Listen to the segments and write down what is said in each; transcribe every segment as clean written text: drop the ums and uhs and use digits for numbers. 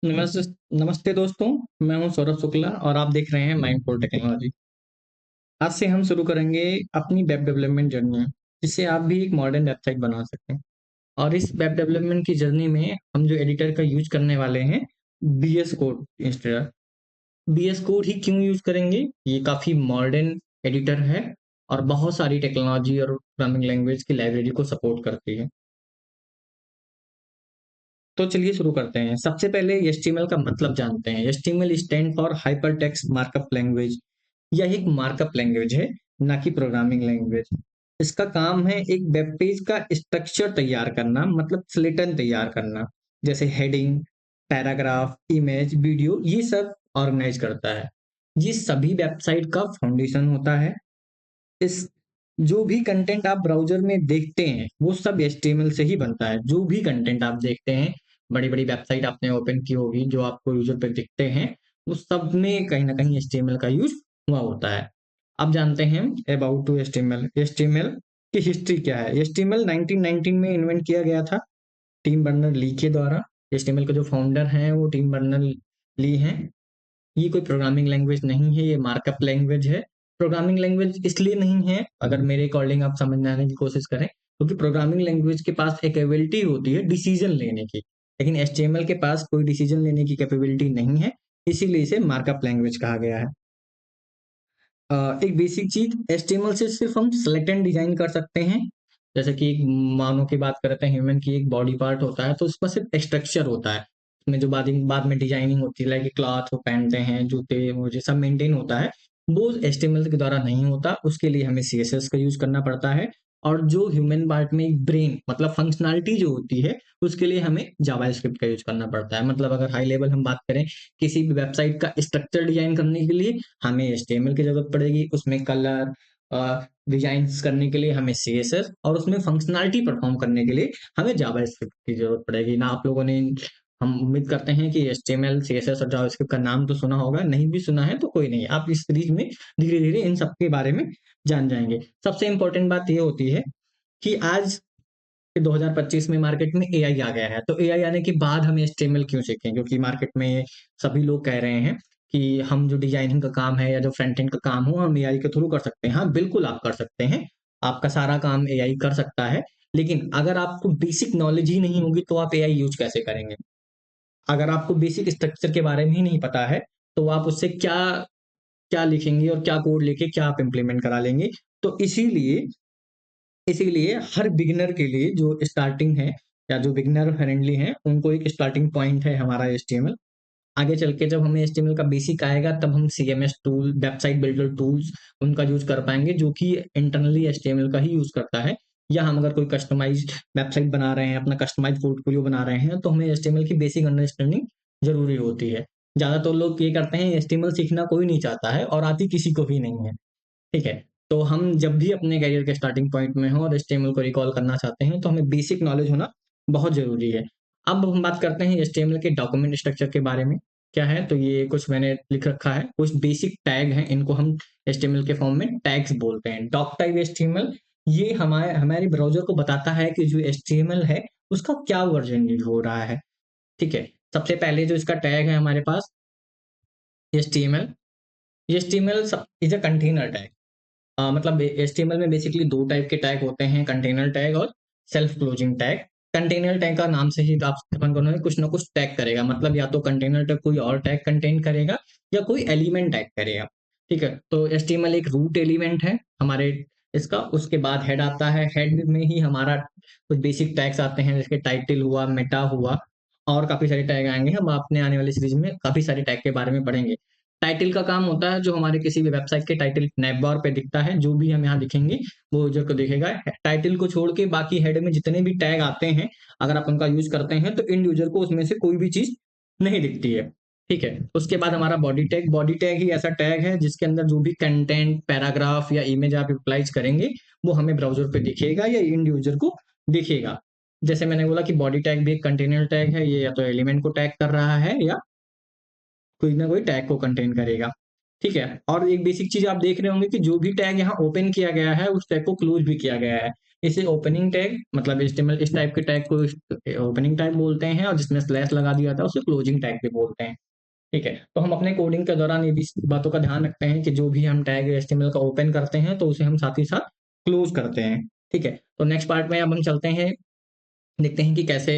नमस्ते नमस्ते दोस्तों। मैं हूं सौरभ शुक्ला और आप देख रहे हैं माइंडफुल टेक्नोलॉजी। आज से हम शुरू करेंगे अपनी वेब डेवलपमेंट जर्नी, जिससे आप भी एक मॉडर्न वेबसाइट बना सकें। और इस वेब डेवलपमेंट की जर्नी में हम जो एडिटर का यूज करने वाले हैं, VS code instead. VS code ही क्यों यूज करेंगे? ये काफी मॉडर्न एडिटर है और बहुत सारी टेक्नोलॉजी और प्रोग्रामिंग लैंग्वेज की लाइब्रेरी को सपोर्ट करती है। तो चलिए शुरू करते हैं। सबसे पहले एचटीएमएल का मतलब जानते हैं। HTML stand for hyper text markup language. यह एक मार्कअप लैंग्वेज है, ना कि प्रोग्रामिंग लैंग्वेज। इसका काम है एक वेब पेज का स्ट्रक्चर तैयार करना, मतलब स्लेटन तैयार करना। जैसे हेडिंग, पैराग्राफ, इमेज, वीडियो, ये सब ऑर्गेनाइज करता है। ये सभी वेबसाइट का फाउंडेशन होता है। इस जो भी कंटेंट आप ब्राउज़र में देखते हैं, वो सब एचटीएमएल से ही बनता है। जो भी कंटेंट आप देखते हैं, बड़ी-बड़ी वेबसाइट आपने ओपन की होगी, जो आपको यूज़र पे दिखते हैं, वो सब में कहीं न कहीं एचटीएमएल का यूज़ हुआ होता है। अब जानते हैं अबाउट टू एचटीएमएल। एचटीएमएल की हिस्ट्री क्या है? एचटीएमएल 1919 में इन्वेंट किया गया था, टिम बर्नर-ली के द्वारा। एचटीएमएल के जो फाउंडर हैं, वो टिम बर्नर-ली हैं। ये कोई प्रोग्रामिंग लैंग्वेज नहीं है, ये मार्कअप लैंग्वेज है। प्रोग्रामिंग लैंग्वेज इसलिए नहीं है, अगर मेरे अकॉर्डिंग आप समझने की कोशिश करें, क्योंकि प्रोग्रामिंग लैंग्वेज के पास एक एबिलिटी होती है डिसीजन लेने की, लेकिन एचटीएमएल के पास कोई डिसीजन लेने की कैपेबिलिटी नहीं है, इसीलिए इसे मार्कअप लैंग्वेज कहा गया है। एक बेसिक चीज, एचटीएमएल से सिर्फ हम सेलेक्ट एंड डिजाइन कर सकते हैं। जैसे कि एक मानव की बात करते हैं, ह्यूमन की एक बॉडी पार्ट होता है, तो उसका सिर्फ स्ट्रक्चर होता है। उसमें जो बाद में डिजाइनिंग होती है, लाइक क्लॉथ वो पहनते हैं, जूते, मुझे सब मेंटेन होता है, वो एचटीएमएल के द्वारा नहीं होता। उसके लिए हमें सीएसएस का यूज करना पड़ता है। और जो ह्यूमन पार्ट में एक ब्रेन, मतलब फंक्शनैलिटी जो होती है, उसके लिए हमें जावास्क्रिप्ट का यूज करना पड़ता है। मतलब अगर हाई लेवल हम बात करें, किसी भी वेबसाइट का स्ट्रक्चर डिजाइन करने के लिए हमें एचटीएमएल की जरूरत पड़ेगी, उसमें कलर डिजाइन्स करने के लिए हमें सीएसएस, और उसमें फंक्शनैलिटी परफॉर्म करने के लिए हमें जावास्क्रिप्ट की जरूरत पड़ेगी ना। आप लोगों ने, हम उम्मीद करते हैं कि एचटीएमएल, सीएसएस और जावास्क्रिप्ट का नाम तो सुना होगा। नहीं भी सुना है तो कोई नहीं, आप इस सीरीज में धीरे धीरे इन सब के बारे में जान जाएंगे। सबसे इंपॉर्टेंट बात ये होती है कि आज 2025 में मार्केट में एआई आ गया है, तो एआई आने के बाद हम एचटीएमएल क्यों सीखें? क्योंकि मार्केट में सभी लोग कह रहे हैं कि हम जो डिजाइनिंग का काम है या जो फ्रंट एंड का काम हो, हम एआई के थ्रू कर सकते हैं। हाँ, बिल्कुल आप कर सकते हैं। आपका सारा काम एआई कर सकता है। लेकिन अगर आपको बेसिक नॉलेज ही नहीं होगी, तो आप एआई यूज कैसे करेंगे? अगर आपको बेसिक स्ट्रक्चर के बारे में ही नहीं पता है, तो आप उससे क्या क्या लिखेंगे और क्या कोड लेके क्या आप इम्प्लीमेंट करा लेंगे? तो इसीलिए हर बिगिनर के लिए जो स्टार्टिंग है, या जो बिगिनर फ्रेंडली है, उनको एक स्टार्टिंग पॉइंट है हमारा एचटीएमएल। आगे चल के जब हमें एचटीएमएल का बेसिक आएगा, तब हम CMS tool, website builder tools, उनका यूज कर पाएंगे, जो कि इंटरनली एचटीएमएल का ही यूज करता है। या हम अगर कोई कस्टमाइज वेबसाइट बना रहे हैं, अपना कस्टमाइज पोर्टफोलियो बना रहे हैं, तो हमें एचटीएमएल की बेसिक अंडरस्टैंडिंग जरूरी होती है। ज्यादातर लोग ये करते हैं, एचटीएमएल सीखना कोई नहीं चाहता है और आती किसी को भी नहीं है। ठीक है? तो हम जब भी अपने करियर के स्टार्टिंग पॉइंट में हों और एचटीएमएल को रिकॉल करना चाहते हैं, तो हमें बेसिक नॉलेज होना बहुत ज़रूरी है। अब हम बात करते हैं एचटीएमएल के डॉक्यूमेंट स्ट्रक्चर के बारे में। क्या है? तो ये कुछ मैंने लिख रखा है, कुछ बेसिक टैग हैं, इनको हम एचटीएमएल के फॉर्म में टैग्स बोलते हैं। डॉक टाइप एचटीएमएल, ये हमारे हमारे ब्राउज़र को बताता है कि जो एचटीएमएल है, उसका क्या वर्ज़न यूज़ हो रहा है। ठीक है? सबसे पहले जो इसका टैग है हमारे पास, एचटीएमएल। एचटीएमएल सब इज़ अ कंटेनर टैग। मतलब एचटीएमएल में बेसिकली दो टाइप के टैग होते हैं, कंटेनर टैग और self closing tag. Container tag का नाम से ही आप समझ गए, कुछ ना कुछ टैग करेगा, मतलब या तो कंटेनर टैग कोई और टैग कंटेन करेगा, या कोई एलिमेंट टैग करेगा। ठीक है? तो एचटीएमएल एक रूट एलिमेंट है हमारे इसका। उसके बाद हेड आता है, हेड में ही हमारा कुछ बेसिक टैग्स आते हैं, जैसे टाइटल हुआ, मेटा हुआ, और काफी सारे टैग आएंगे। हम अपने आने वाली सीरीज में काफी सारे टैग के बारे में पढ़ेंगे। टाइटल का काम होता है, जो हमारे किसी भी वेबसाइट के टाइटल नैब बार पे दिखता है, जो भी हम यहाँ दिखेंगे, वो यूजर को दिखेगा। टाइटल को छोड़ के बाकी हेड में जितने भी टैग आते हैं, अगर आप उनका यूज करते हैं, तो इंड यूजर को उसमें से कोई भी चीज नहीं दिखती है। ठीक है? उसके बाद हमारा बॉडी टैग। बॉडी टैग ही ऐसा टैग है जिसके अंदर जो भी कंटेंट, पैराग्राफ या इमेज आप अप्लाइज करेंगे, वो हमें ब्राउजर पे दिखेगा या इंड यूजर को दिखेगा। जैसे मैंने बोला कि बॉडी टैग भी एक कंटेनर टैग है, ये या तो एलिमेंट को टैग कर रहा है, या कोई ना कोई टैग को कंटेन करेगा। ठीक है? और एक बेसिक चीज आप देख रहे होंगे कि जो भी टैग यहाँ ओपन किया गया है, उस टैग को क्लोज भी किया गया है। इसे ओपनिंग टैग मतलब HTML इस टाइप के टैग को ओपनिंग टैग बोलते हैं, और जिसमें स्लैश लगा दिया था उसे क्लोजिंग टैग भी बोलते हैं। ठीक है, तो हम अपने कोडिंग के दौरान ये भी बातों का ध्यान रखते हैं कि जो भी हम टैग HTML का ओपन करते हैं तो उसे हम साथ ही साथ क्लोज करते हैं। ठीक है, तो नेक्स्ट पार्ट में अब हम चलते हैं, देखते हैं कि कैसे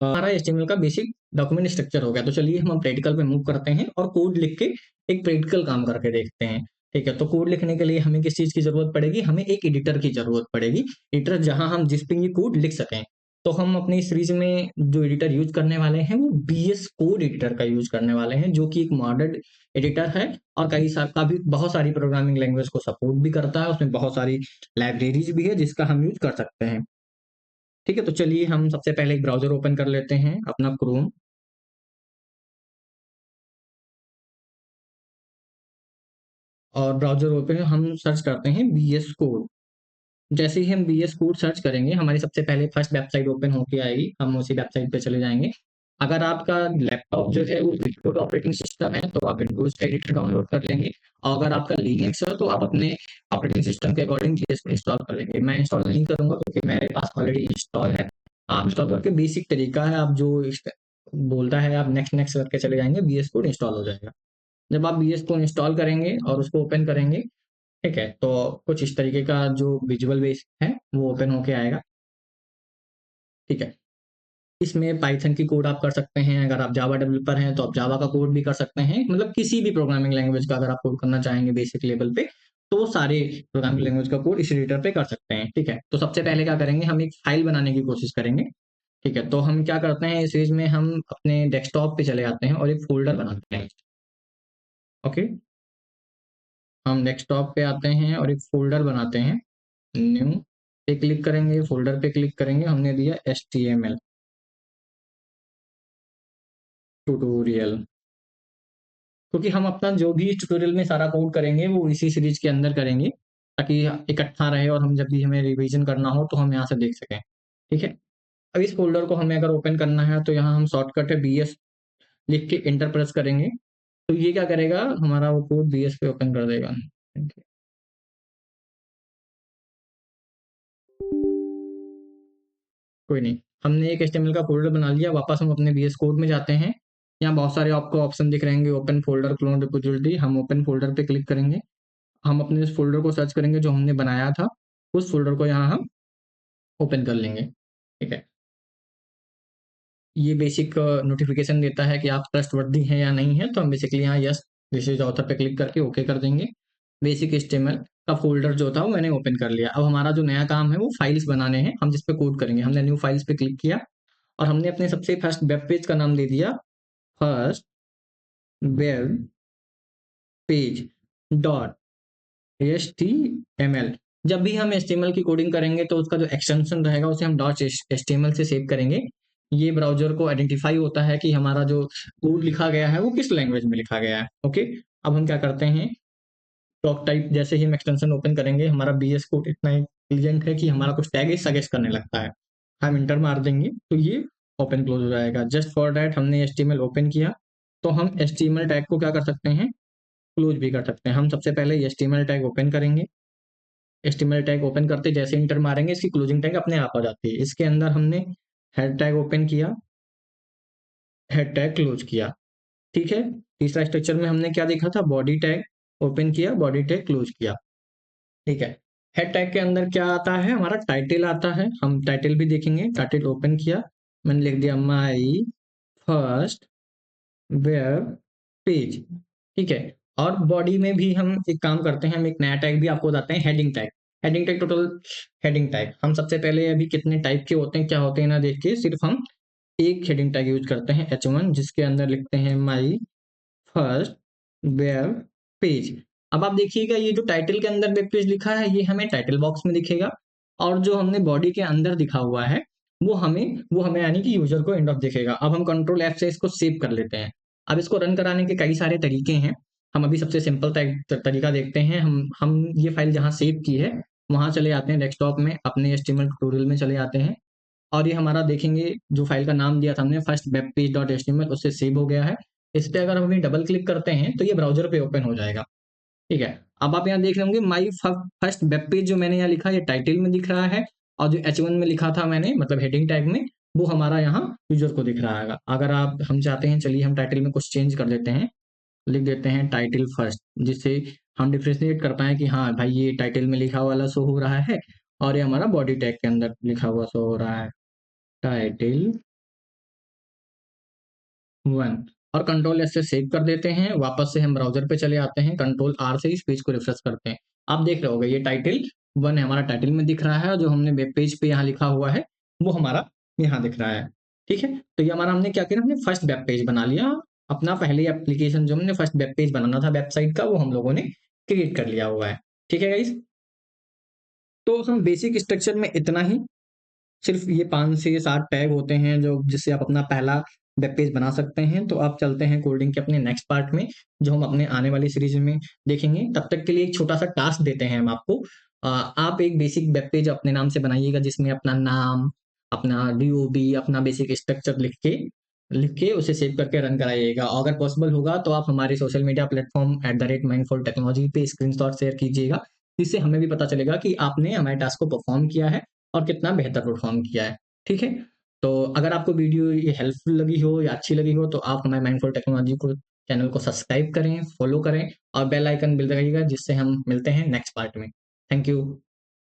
हमारा HTML का बेसिक डॉक्यूमेंट स्ट्रक्चर हो गया। तो चलिए हम प्रैक्टिकल पे मूव करते हैं और कोड लिख के एक प्रैक्टिकल काम करके देखते हैं। ठीक है, तो कोड लिखने के लिए हमें किस चीज़ की ज़रूरत पड़ेगी? हमें एक एडिटर की ज़रूरत पड़ेगी। एडिटर जहाँ हम जिस पे ये कोड लिख सकें। तो हम अपनी सीरीज़ में जो एडिटर यूज़ करने वाले हैं वो VS कोड एडिटर का यूज़ करने वाले हैं, जो कि एक मॉडर्न एडिटर है और कई सा काफ़ी बहुत सारी प्रोग्रामिंग लैंग्वेज को सपोर्ट भी करता है। उसमें बहुत सारी लाइब्रेरीज़ भी है जिसका हम यूज़ कर सकते हैं। ठीक है, तो चलिए हम सबसे पहले एक ब्राउज़र ओपन कर लेते हैं, अपना क्रोम। और ब्राउज़र ओपन हम सर्च करते हैं VS कोड। जैसे ही हम VS कोड सर्च करेंगे, हमारी सबसे पहले फर्स्ट वेबसाइट ओपन होके आएगी, हम उसी वेबसाइट पे चले जाएँगे। अगर आपका लैपटॉप जो है वो विंडोज़ ऑपरेटिंग सिस्टम है, तो आप विंडोज़ का एडिटर डाउनलोड कर लेंगे, और अगर आपका लिनक्स है, तो आप अपने ऑपरेटिंग सिस्टम के अकॉर्डिंग जीएस को इंस्टॉल कर लेंगे। मैं इंस्टॉल नहीं करूँगा क्योंकि मेरे पास ऑलरेडी इंस्टॉल है। आप इंस्टॉल करके बेसिक तरीका है, आप जो इस बोलता है आप नेक्स्ट नेक्स्ट करके चले जाएँगे, VS कोड इंस्टॉल हो जाएगा। जब आप VS को इंस्टॉल करेंगे और उसको ओपन करेंगे, ठीक है, तो कुछ इस तरीके का जो विजुअल बेस है वो ओपन होके आएगा। ठीक है, इसमें पाइथन की कोड आप कर सकते हैं, अगर आप जावा डेवलपर हैं तो आप जावा का कोड भी कर सकते हैं, मतलब किसी भी प्रोग्रामिंग लैंग्वेज का अगर आप कोड करना चाहेंगे बेसिक लेवल पे, तो सारे प्रोग्रामिंग लैंग्वेज का कोड इस एडिटर पे कर सकते हैं। ठीक है, तो सबसे पहले क्या करेंगे, हम एक फाइल बनाने की कोशिश करेंगे। ठीक है, तो हम क्या करते हैं, इस चीज में हम अपने डेस्कटॉप पे चले जाते हैं और एक फोल्डर बनाते हैं। ओके, हम डेस्कटॉप पे आते हैं और एक फोल्डर बनाते हैं, न्यू पे क्लिक करेंगे, फोल्डर पे क्लिक करेंगे, हमने दिया HTML ट्यूटोरियल, क्योंकि हम अपना जो भी ट्यूटोरियल में सारा कोड करेंगे वो इसी सीरीज के अंदर करेंगे, ताकि इकट्ठा रहे और हम जब भी हमें रिवीजन करना हो तो हम यहाँ से देख सकें। ठीक है, अब इस फोल्डर को हमें अगर ओपन करना है तो यहाँ हम शॉर्टकट है BS लिख के इंटर प्रेस करेंगे, तो ये क्या करेगा, हमारा वो कोड BS पे ओपन कर देगा। कोई नहीं, हमने एक HTML का फ़ोल्डर बना लिया, वापस हम अपने VS कोड में जाते हैं। यहाँ बहुत सारे आपको ऑप्शन दिख रहे होंगे, ओपन फ़ोल्डर, क्लोन रिपॉज़िटरी, हम ओपन फ़ोल्डर पे क्लिक करेंगे। हम अपने उस फ़ोल्डर को सर्च करेंगे जो हमने बनाया था, उस फ़ोल्डर को यहाँ हम ओपन कर लेंगे। ठीक है, ये बेसिक नोटिफ़िकेशन देता है कि आप ट्रस्टवर्दी हैं या नहीं हैं, तो हम बेसिकली यहाँ यस दिस इज़ ऑथर पे क्लिक करके ओके कर देंगे। बेसिक HTML का फ़ोल्डर जो था वो मैंने ओपन कर लिया। अब हमारा जो नया काम है वो फाइल्स बनाने हैं, हम जिस पे कोड करेंगे। हमने न्यू फाइल्स पे क्लिक किया और हमने अपने सबसे फर्स्ट वेब पेज का नाम दे दिया first web page dot HTML। जब भी हम HTML की कोडिंग करेंगे तो उसका जो एक्सटेंशन रहेगा उसे हम डॉट HTML से सेव करेंगे। ये ब्राउज़र को आइडेंटिफ़ाई होता है कि हमारा जो कोड लिखा गया है वो किस लैंग्वेज में लिखा गया है। ओके, अब हम क्या करते हैं, डॉक टाइप जैसे ही हम एक्सटेंशन ओपन करेंगे, हमारा BS कोड इतना इंटेलिजेंट है कि हमारा कुछ टैग ही सजेस्ट करने लगता है। हम इंटर मार देंगे तो ये ओपन क्लोज हो जाएगा। जस्ट फॉर दैट हमने HTML ओपन किया, तो हम HTML टैग को क्या कर सकते हैं, क्लोज भी कर सकते हैं। हम सबसे पहले HTML टैग ओपन करेंगे। HTML टैग ओपन करते जैसे इंटर मारेंगे इसकी क्लोजिंग टैग अपने आप आ जाती है। इसके अंदर हमने हेड टैग ओपन किया, हेड टैग क्लोज किया। ठीक है, तीसरा स्ट्रक्चर में हमने क्या देखा था, बॉडी टैग ओपन किया, बॉडी टैग क्लोज किया। ठीक है, हेड टैग के अंदर क्या आता है, हमारा टाइटल आता है, हम टाइटल भी देखेंगे। टाइटल ओपन किया, मैंने लिख दिया माई फर्स्ट वेब पेज। ठीक है, और बॉडी में भी हम एक काम करते हैं, हम एक नया टैग भी आपको बताते हैं, heading tag. Heading tag total heading tag हम सबसे पहले अभी कितने टाइप के होते हैं क्या होते हैं ना देख के सिर्फ हम एक हेडिंग टैग यूज करते हैं H1, जिसके अंदर लिखते हैं माई फर्स्ट वेब पेज। अब आप देखिएगा ये जो टाइटल के अंदर वेब पेज लिखा है ये हमें टाइटल बॉक्स में दिखेगा, और जो हमने बॉडी के अंदर दिखा हुआ है वो हमें यानी कि यूजर को एंड ऑफ दिखेगा। अब हम कंट्रोल F से इसको सेव कर लेते हैं। अब इसको रन कराने के कई सारे तरीके हैं, हम अभी सबसे सिंपल तरीका देखते हैं। हम ये फाइल जहाँ सेव की है वहां चले जाते हैं, डेस्कटॉप में अपने HTML ट्यूटोरियल में चले जाते हैं, और ये हमारा देखेंगे जो फाइल का नाम दिया था हमने first web page dot HTML, उससे सेव हो गया है। इस पे अगर हम अभी डबल क्लिक करते हैं तो ये ब्राउज़र पे ओपन हो जाएगा। ठीक है, अब आप यहाँ देख रहे होंगे माई फर्स्ट वेब पेज जो मैंने यहाँ लिखा है ये टाइटल में दिख रहा है, और जो H1 में लिखा था मैंने मतलब हेडिंग टैग में, वो हमारा यहाँ यूजर को दिख रहा है। अगर आप हम चाहते हैं, चलिए हम टाइटल में कुछ चेंज कर देते हैं, लिख देते हैं टाइटल फर्स्ट, जिससे हम डिफ्रेंशिएट कर पाएँ कि हाँ भाई ये टाइटल में लिखा वाला शो हो रहा है और ये हमारा बॉडी टैग के अंदर लिखा हुआ शो हो रहा है, टाइटल 1। और कंट्रोल एस से सेव कर देते हैं। वापस से हम ब्राउज़र पे चले आते हैं, कंट्रोल आर से इस पेज को रिफ्रेश करते हैं। आप देख रहे होंगे ये टाइटल 1 हमारा टाइटल में दिख रहा है और जो हमने वेब पेज पे यहाँ लिखा हुआ है, वो हमारा यहाँ दिख रहा है। ठीक है? तो ये हमारा हमने क्या किया, हमने फर्स्ट वेब पेज बना लिया। अपना पहले एप्लीकेशन जो हमने फर्स्ट वेब पेज बनाना था वेबसाइट का, वो हम लोगों ने क्रिएट कर लिया हुआ है। ठीक है गाइस? तो हम बेसिक स्ट्रक्चर में इतना ही, सिर्फ ये 5 से 7 टैग होते हैं जो जिससे आप अपना पहला वेब पेज बना सकते हैं। तो आप चलते हैं कोडिंग के अपने नेक्स्ट पार्ट में, जो हम अपने आने वाली सीरीज में देखेंगे। तब तक के लिए एक छोटा सा टास्क देते हैं हम आपको। आप एक बेसिक वेब पेज अपने नाम से बनाइएगा, जिसमें अपना नाम, अपना डीओबी, अपना बेसिक स्ट्रक्चर लिख के उसे सेव करके रन कराइएगा। अगर पॉसिबल होगा तो आप हमारे social media platform @mindful technology पे स्क्रीनशॉट शेयर कीजिएगा, जिससे हमें भी पता चलेगा कि आपने हमारे टास्क को परफॉर्म किया है और कितना बेहतर परफॉर्म किया है। ठीक है? तो अगर आपको वीडियो ये हेल्पफुल लगी हो या अच्छी लगी हो, तो आप हमारे माइंडफुल टेक्नोलॉजी को चैनल को सब्सक्राइब करें, फॉलो करें और बेल आइकन बिल दबाइएगा, जिससे हम मिलते हैं नेक्स्ट पार्ट में। Thank you.